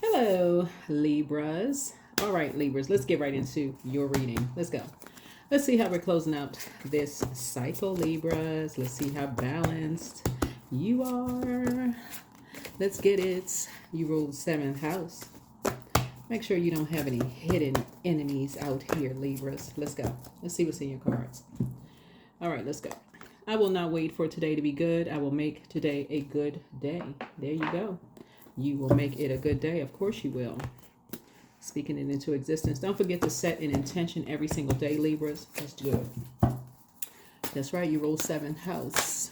Hello, Libras. All right, Libras, let's get right into your reading. Let's go. Let's see how we're closing out this cycle, Libras. Let's see how balanced you are. Let's get it. You ruled seventh house. Make sure you don't have any hidden enemies out here, Libras. Let's go. Let's see what's in your cards. All right, let's go. I will not wait for today to be good. I will make today a good day. There you go. You will make it a good day. Of course you will. Speaking it into existence. Don't forget to set an intention every single day, Libras. Let's do it. That's right. You rule seventh house.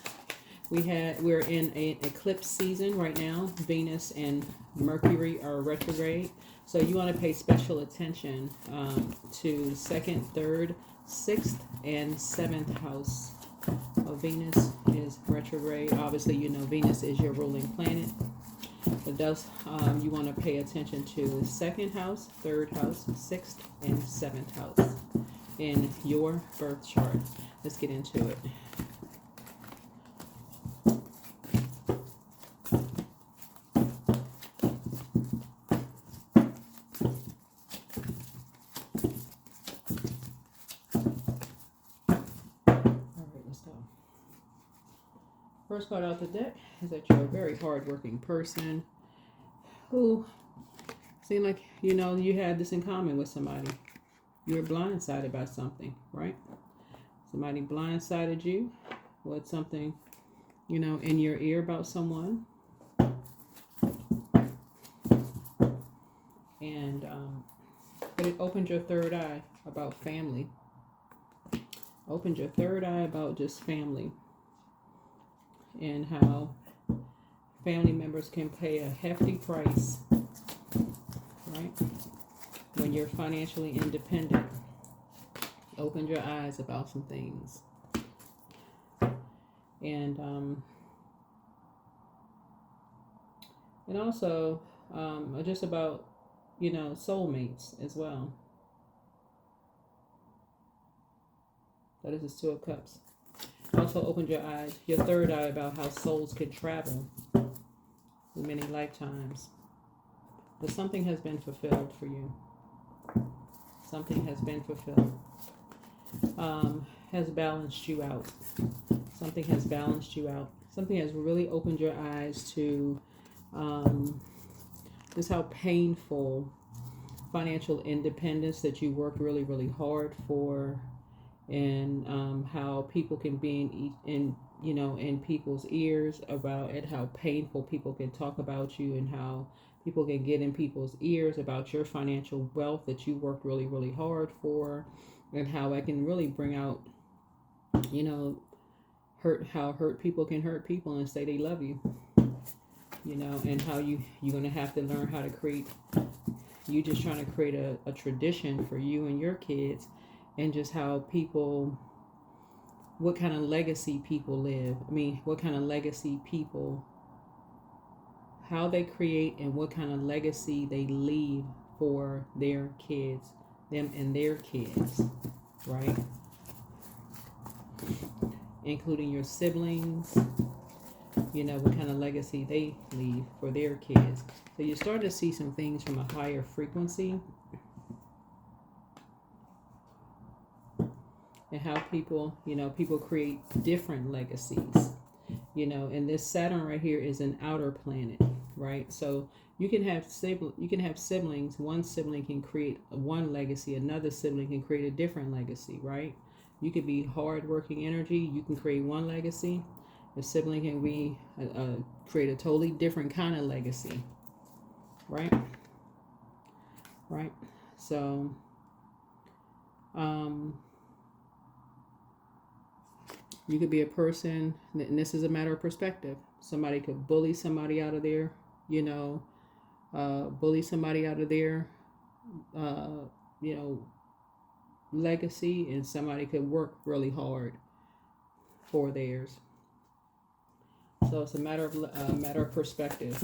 We're in an eclipse season right now. Venus and Mercury are retrograde. So you want to pay special attention to second, third, sixth, and seventh house. Venus is retrograde. Obviously, you know Venus is your ruling planet. It does. You want to pay attention to second house, third house, sixth, and seventh house in your birth chart. Let's get into it. First card out the deck is that you're a very hardworking person who seem like, you had this in common with somebody. You were blindsided by something, right? Somebody blindsided you with something, in your ear about someone. And, but it opened your third eye about family. Opened your third eye about just family. And how family members can pay a hefty price, right? When you're financially independent. Opened your eyes about some things. And also just about, soulmates as well. That is the Two of Cups. Also opened your eyes, your third eye, about how souls can travel in many lifetimes. But something has been fulfilled for you. Something has been fulfilled. Has balanced you out. Something has balanced you out. Something has really opened your eyes to just how painful financial independence that you worked really, really hard for. And how people can be in people's ears about it, how painful people can talk about you, and how people can get in people's ears about your financial wealth that you worked really, really hard for, and how it can really bring out, hurt people can hurt people and say they love you, and how you're going to have to learn how to create, you just trying to create a tradition for you and your kids. And just how people, what kind of legacy people live. What kind of legacy people, how they create and what kind of legacy they leave for their kids, them and their kids, right? Including your siblings, what kind of legacy they leave for their kids. So you start to see some things from a higher frequency. And how people, people create different legacies, and this Saturn right here is an outer planet, right? So you can have siblings. One sibling can create one legacy. Another sibling can create a different legacy, right? You could be hardworking energy. You can create one legacy. A sibling can be create a totally different kind of legacy, right? Right. So, you could be a person, and this is a matter of perspective. Somebody could bully somebody out of their, bully somebody out of their, legacy, and somebody could work really hard for theirs. So it's a matter of perspective.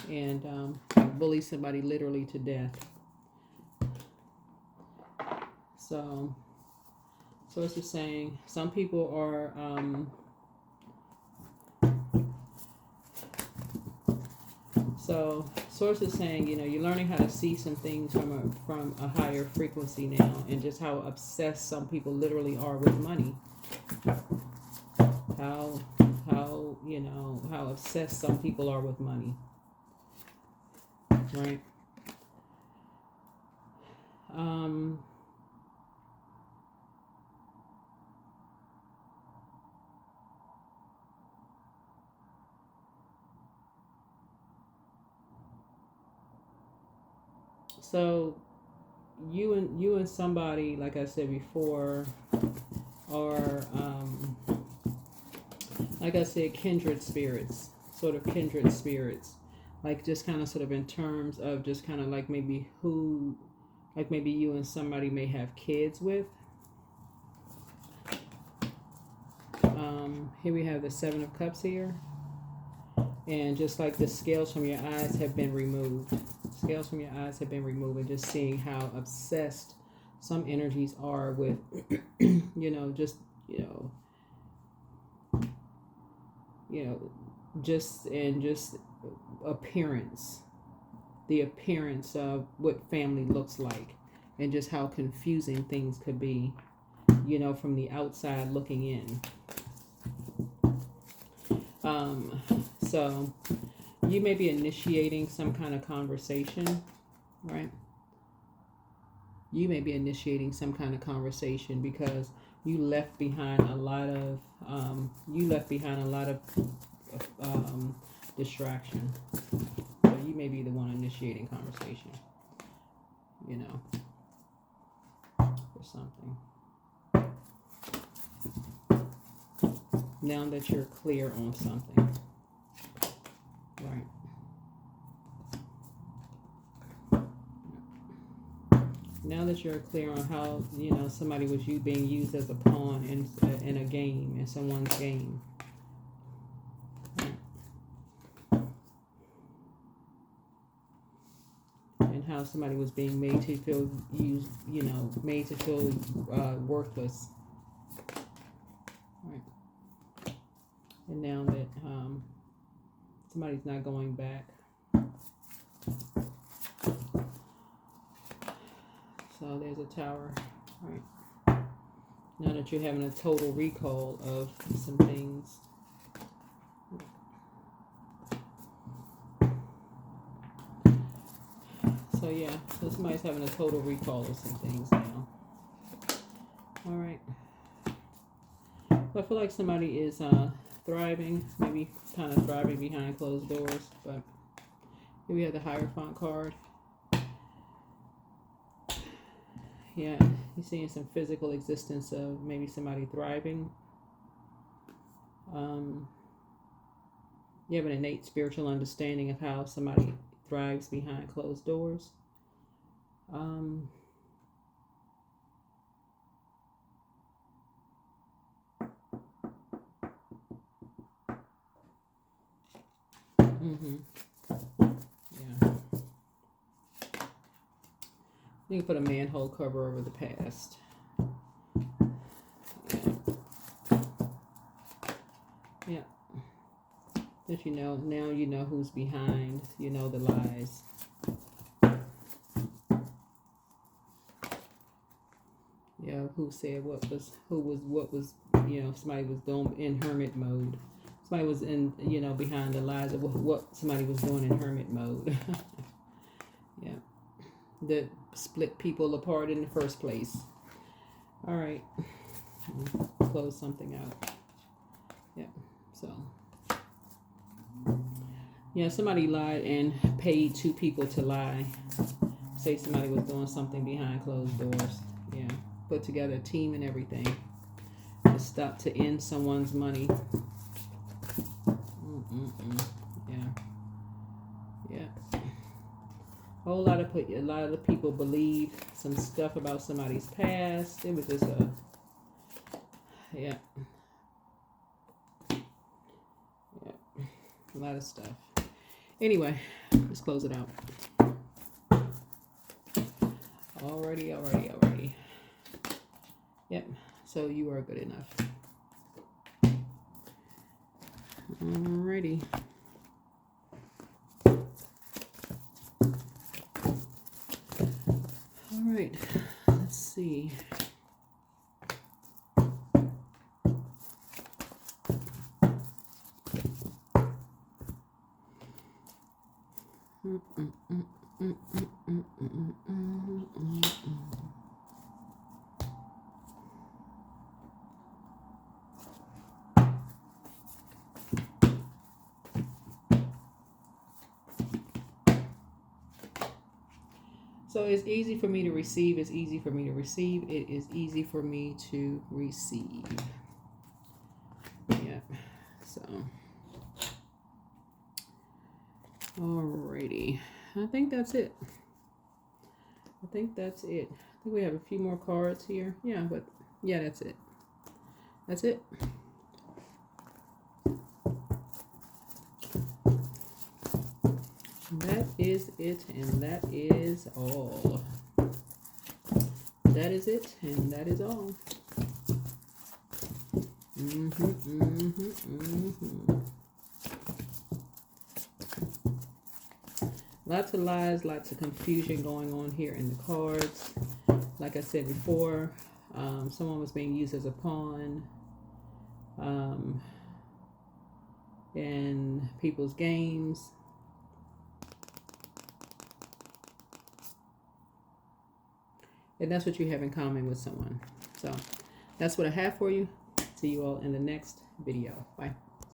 And bully somebody literally to death. So it's just saying some people are So source is saying, you know, you're learning how to see some things from a higher frequency now, and just how obsessed some people literally are with money. How you know, how obsessed some people are with money. Right? So you and somebody, like I said before, are like I said, kindred spirits, sort of kindred spirits, like just kind of sort of in terms of just kind of like maybe who, like maybe you and somebody may have kids with. Here we have the Seven of Cups here, and just like the scales from your eyes have been removed. Scales from your eyes have been removed, and just seeing how obsessed some energies are with, you know, just just appearance, the appearance of what family looks like, and just how confusing things could be, you know, from the outside looking in. So you may be initiating some kind of conversation, right? You may be initiating some kind of conversation because you left behind a lot of distraction. So you may be the one initiating conversation, you know, or something. Now that you're clear on something, right? Now that you're clear on how, you know, somebody was being used as a pawn in a game, in someone's game. Right? And how somebody was being made to feel used, you know, made to feel worthless. Right. And now that somebody's not going back. So there's a Tower, right? Now that you're having a total recall of some things. So yeah, so somebody's having a total recall of some things now. All right. But I feel like somebody is thriving, maybe kind of thriving behind closed doors. But here we have the Hierophant card. Yeah, you're seeing some physical existence of maybe somebody thriving. You have an innate spiritual understanding of how somebody thrives behind closed doors. Yeah. You can put a manhole cover over the past. Yeah. That you know, now you know who's behind, you know, the lies. Yeah, who said what was, you know, somebody was doing in hermit mode. Somebody was in, you know, behind the lies of what somebody was doing in hermit mode. Yeah. That split people apart in the first place. All right. Close something out. Yeah. So. Yeah, somebody lied and paid two people to lie. Say somebody was doing something behind closed doors. Yeah. Put together a team and everything. To end someone's money. Yeah. A lot of the people believe some stuff about somebody's past. It was just a lot of stuff. Anyway, let's close it out. Alrighty. Yep. So you are good enough. Alrighty. right, let's see. So it's easy for me to receive. It's easy for me to receive. It is easy for me to receive. Yeah. So, alrighty. I think that's it. I think that's it. I think we have a few more cards here. Yeah, but yeah, that's it. That's it. That is it, and that is all. That is it, and that is all. Lots of lies, lots of confusion going on here in the cards. Like I said before, someone was being used as a pawn in people's games. And that's what you have in common with someone. So that's what I have for you. See you all in the next video. Bye.